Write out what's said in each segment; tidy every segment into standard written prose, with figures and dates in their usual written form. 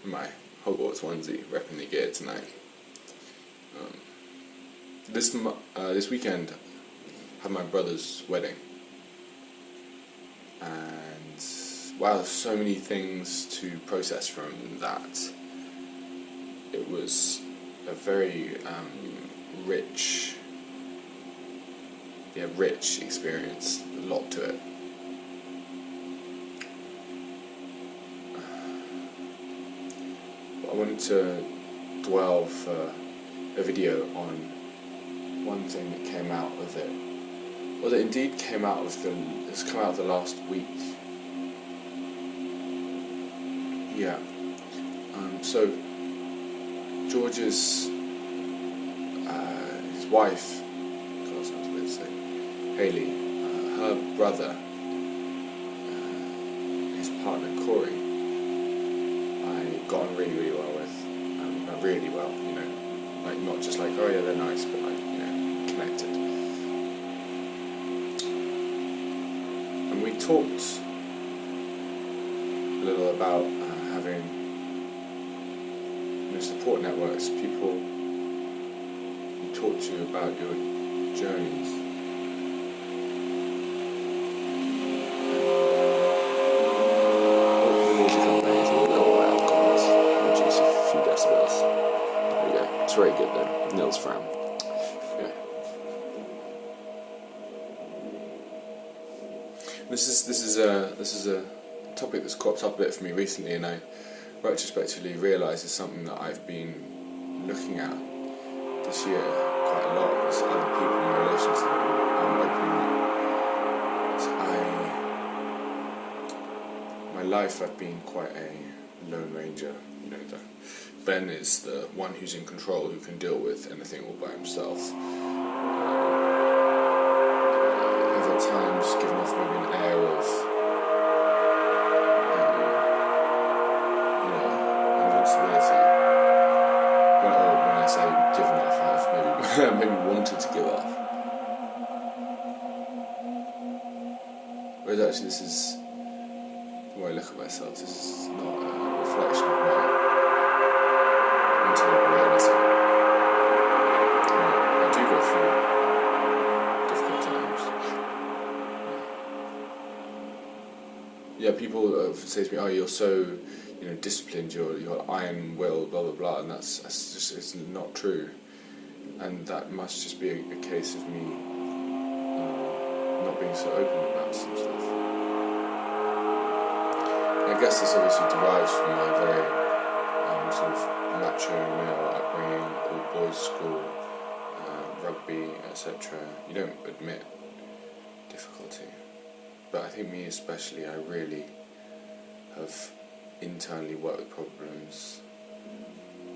my Hogwarts onesie, repping the gear tonight. This weekend, I had my brother's wedding, and wow, there's so many things to process from that. It was a very rich experience, a lot to it. But I wanted to dwell for a video on one thing that came out of it, or that indeed has come out of the last week. Yeah. So George's his wife, God, sounds weird to say, Hayley, her brother, his partner Corey, I got on really, really well with. Really well, you know, like not just like, oh yeah, they're nice, but like, you know, connected. And we talked a little about having, you know, support networks, people who talk to you about your journeys. Very good then, Nils Fram. Yeah. This is a topic that's cropped up a bit for me recently, and I retrospectively realise is something that I've been looking at this year quite a lot. Is other people in my relations that I'm opening up. My life, I've been quite a lone ranger. You know, Ben is the one who's in control, who can deal with anything all by himself. I've at times given off maybe an air of, you know, invincibility. When I say given off, I've maybe wanted to give off. Whereas actually, this is the way I look at myself. This is not a reflection of my reality. I do go through difficult times. Yeah, people say to me, "Oh, you're so, you know, disciplined. You're iron will, blah blah blah," and that's just, it's not true. And that must just be a case of me not being so open about some stuff. And I guess this obviously derives from my very sort of macho male upbringing, all boys school, rugby, etc. You don't admit difficulty, but I think me especially, I really have internally worked with problems.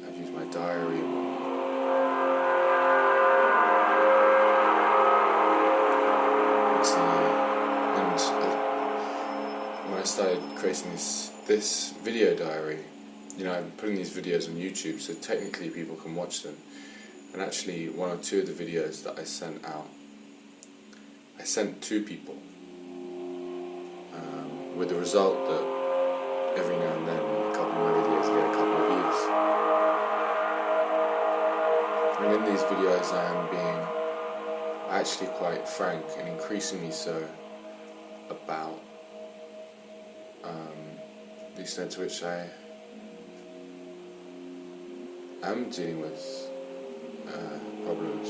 I've used my diary and whatnot. And when I started creating this video diary, you know, I'm putting these videos on YouTube, so technically people can watch them. And actually, one or two of the videos that I sent out, I sent to people, with the result that every now and then, a couple of my videos get a couple of views. And in these videos, I am being actually quite frank, and increasingly so, about the extent to which I am dealing with problems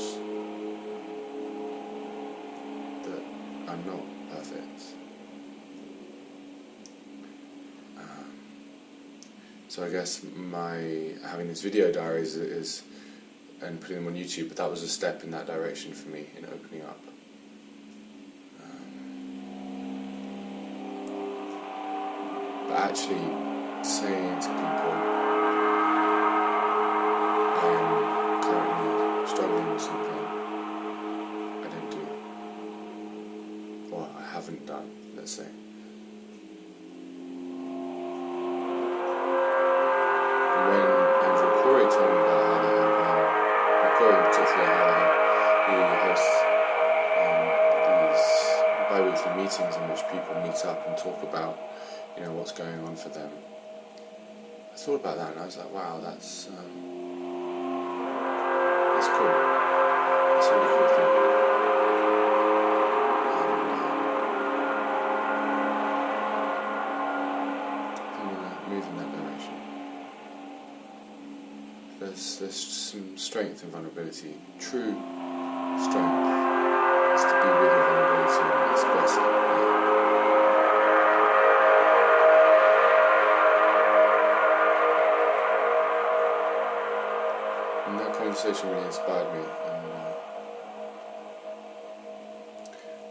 that are not perfect. So I guess my having these video diaries is and putting them on YouTube, but that was a step in that direction for me in opening up. But actually saying to people, I am currently struggling with something I don't do, or I haven't done, let's say. And when Andrew Corey told me about how they have, Corey in particular, how he hosts these bi-weekly meetings in which people meet up and talk about, you know, what's going on for them. I thought about that and I was like, wow, that's cool. That's a really cool thing. And I want to move in that direction. There's some strength in vulnerability. True strength is to be with your vulnerability and express it. And that conversation really inspired me, and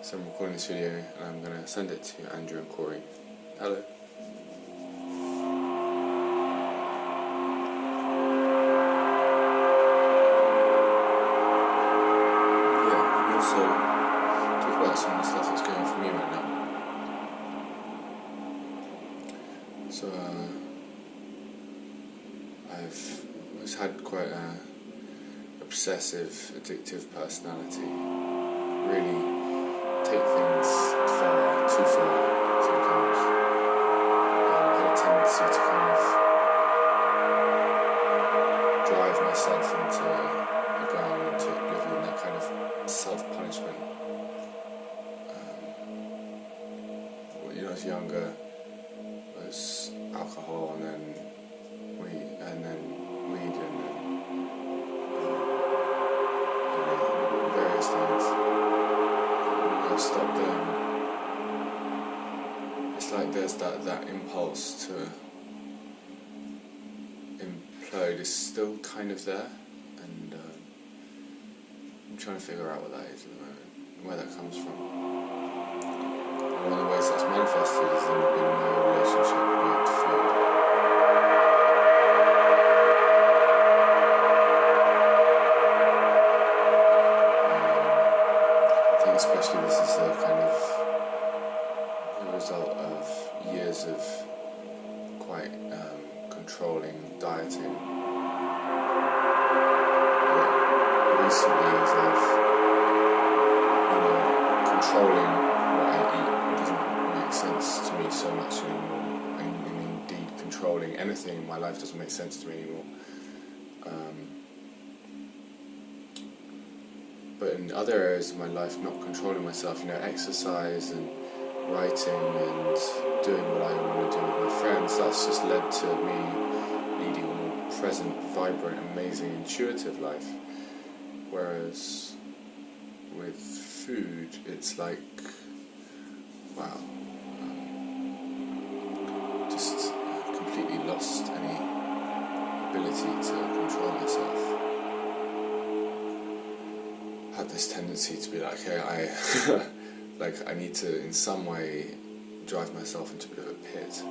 so I'm recording this video and I'm going to send it to Andrew and Corey. Hello. Yeah, and also talk about some of the stuff that's going on for me right now. So I've always had quite a obsessive, addictive personality. Really take things too far sometimes. I had a tendency to kind of drive myself into the ground, into oblivion, that kind of self-punishment. When I was younger, it was alcohol and then weed and then various things. When I stopped them, it's like there's that impulse to implode is still kind of there, and I'm trying to figure out what that is at the moment, and where that comes from. And one of the ways that's manifested is in my relationship with food. Especially this is the result of years of quite controlling dieting. But recently, as I've controlling what I eat doesn't make sense to me so much anymore. And indeed, controlling anything in my life doesn't make sense to me anymore. But in other areas of my life, not controlling myself, exercise and writing and doing what I want to do with my friends, that's just led to me leading a more present, vibrant, amazing, intuitive life. Whereas with food, it's like, wow, just completely lost any ability to control myself. Had this tendency to be like, okay, I need to in some way drive myself into a bit of a pit.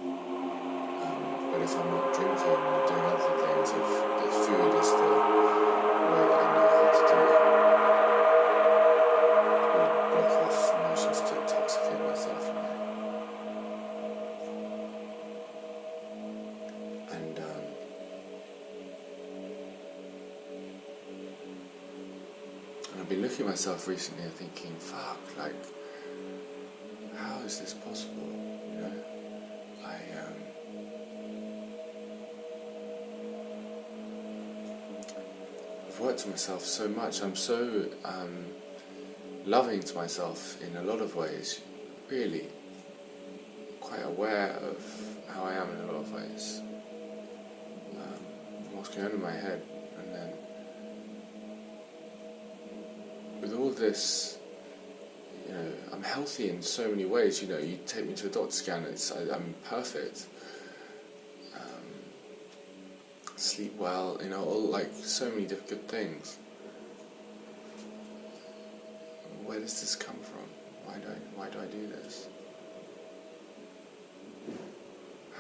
But if I'm not drinking or doing other things, if food is the way that I know how to do it, I will block off emotions to intoxicate myself. And I've been looking at myself recently and thinking, fuck, how is this possible, I've worked on myself so much, I'm so loving to myself in a lot of ways, really quite aware of how I am in a lot of ways, what's going on in my head, and then with all this, I'm healthy in so many ways. You take me to a doctor scan, I'm perfect. Sleep well, all so many good things. Where does this come from? Why do I do this?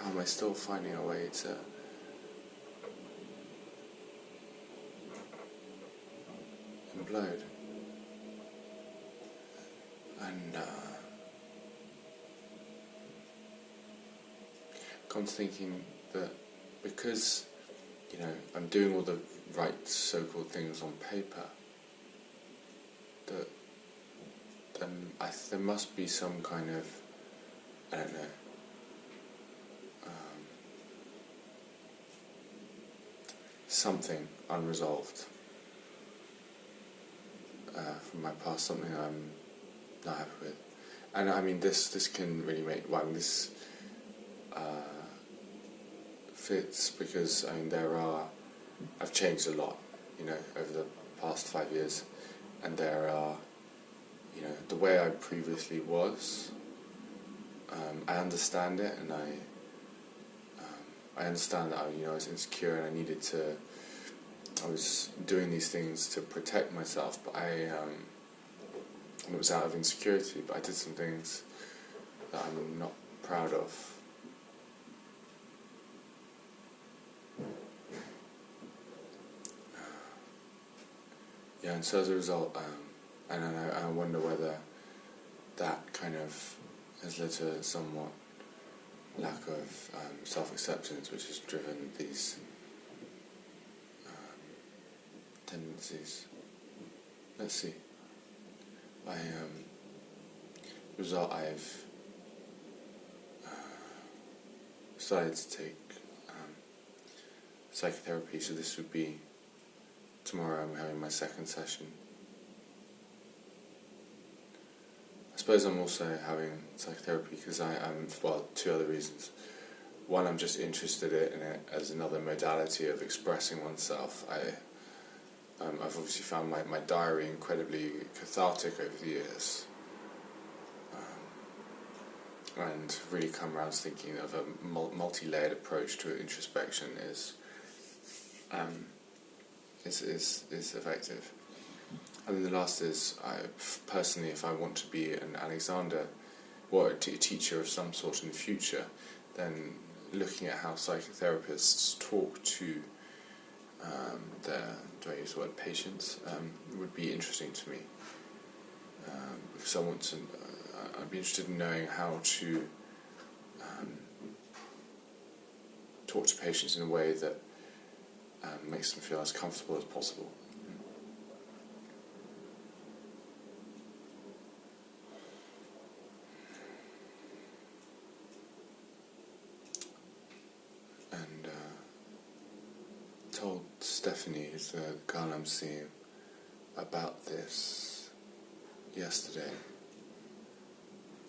How am I still finding a way to implode? And I'm thinking that because I'm doing all the right so-called things on paper, that there must be some kind of, I don't know, something unresolved from my past, something I'm not happy with. And I mean, this can really make, well, I mean, this fits because, I mean, I've changed a lot, over the past 5 years, and there are, the way I previously was, I understand it, and I understand that I was insecure and I was doing these things to protect myself, but it was out of insecurity, but I did some things that I'm not proud of. Yeah, and so as a result, and I wonder whether that kind of has led to somewhat lack of self-acceptance, which has driven these tendencies. Let's see. As a result, I've decided to take psychotherapy, so this would be tomorrow. I'm having my second session. I suppose I'm also having psychotherapy because I'm, well, two other reasons. One, I'm just interested in it as another modality of expressing oneself. I've obviously found my diary incredibly cathartic over the years, and really come around to thinking of a multi-layered approach to introspection is effective. And then the last is, personally, if I want to be an Alexander, or a teacher of some sort in the future, then looking at how psychotherapists talk to do I use the word patients, would be interesting to me. Because I'd be interested in knowing how to talk to patients in a way that makes them feel as comfortable as possible. And told Stephanie, who's the girl I'm seeing, about this yesterday,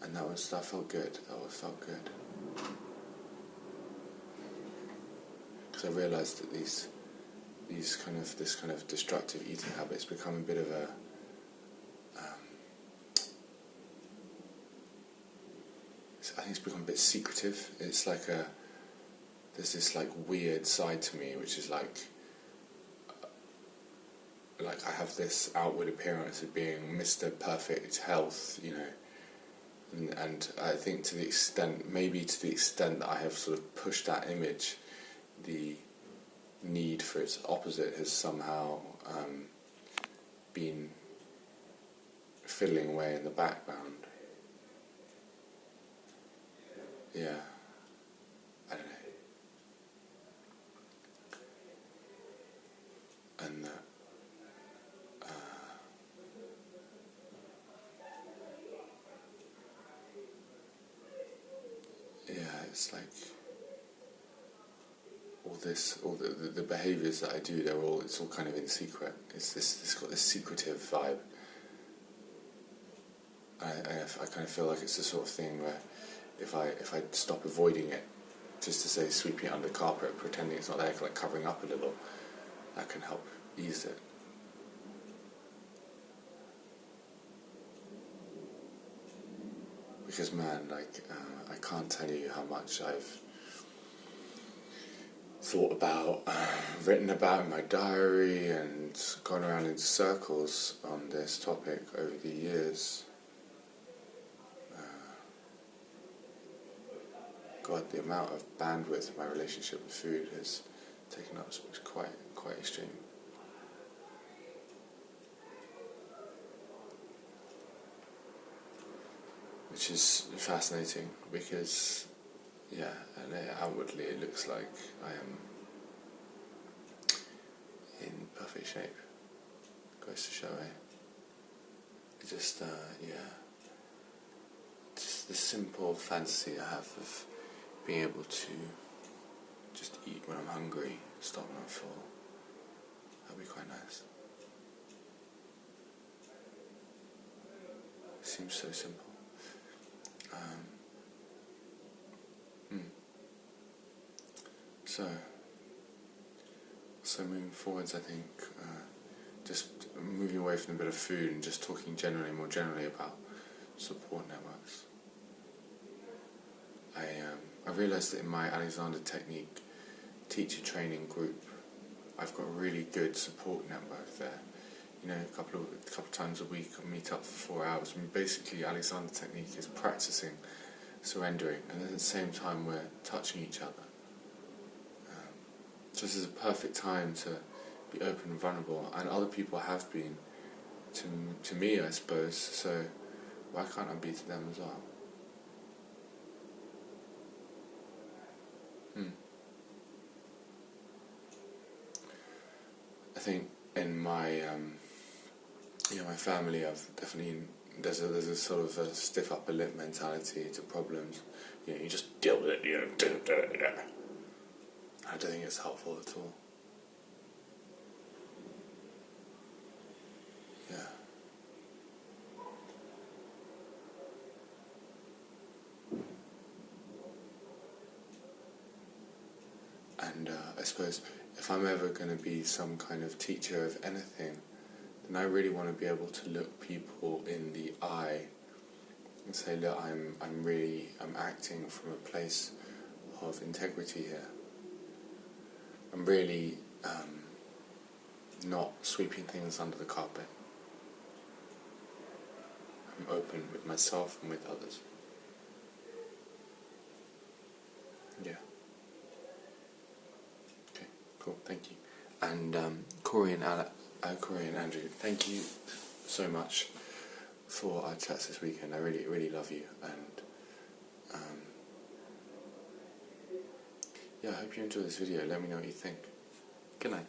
and that felt good. Felt good. Because I realised that this kind of destructive eating habits become a bit of a I think it's become a bit secretive. It's like there's this like weird side to me, which is like I have this outward appearance of being Mr. Perfect Health, and I think to the extent that I have sort of pushed that image, the need for its opposite has somehow been fiddling away in the background. Yeah, I don't know. And yeah, it's like all the behaviours that I do, it's all kind of in secret. It's got this secretive vibe. I kind of feel like it's the sort of thing where if I stop avoiding it, just to say sweeping it under the carpet, pretending it's not there, like covering up a little, that can help ease it. Because man, I can't tell you how much I've thought about, written about in my diary, and gone around in circles on this topic over the years. God, the amount of bandwidth my relationship with food has taken up is quite extreme. Which is fascinating because, yeah, and outwardly it looks like I am in perfect shape. Goes to show, It just, just the simple fantasy I have of being able to just eat when I'm hungry, stop when I'm full. That'd be quite nice. Seems so simple. So moving forwards, I think just moving away from a bit of food and just talking more generally about support networks. I realised that in my Alexander Technique teacher training group, I've got a really good support network there. You know, a couple of times a week I meet up for 4 hours. And basically, Alexander Technique is practicing surrendering, and at the same time we're touching each other. So this is a perfect time to be open and vulnerable, and other people have been to me, I suppose. So why can't I be to them as well? I think in my my family, I've definitely there's a sort of a stiff upper lip mentality to problems. You know, you just deal with it. You know, I don't think it's helpful at all. Yeah. And I suppose if I'm ever going to be some kind of teacher of anything, then I really want to be able to look people in the eye and say, look, I'm acting from a place of integrity here. I'm really not sweeping things under the carpet. I'm open with myself and with others. Yeah. Okay, cool, thank you. And Corey and Andrew, thank you so much for our chats this weekend. I really, really love you, and I hope you enjoy this video. Let me know what you think. Good night.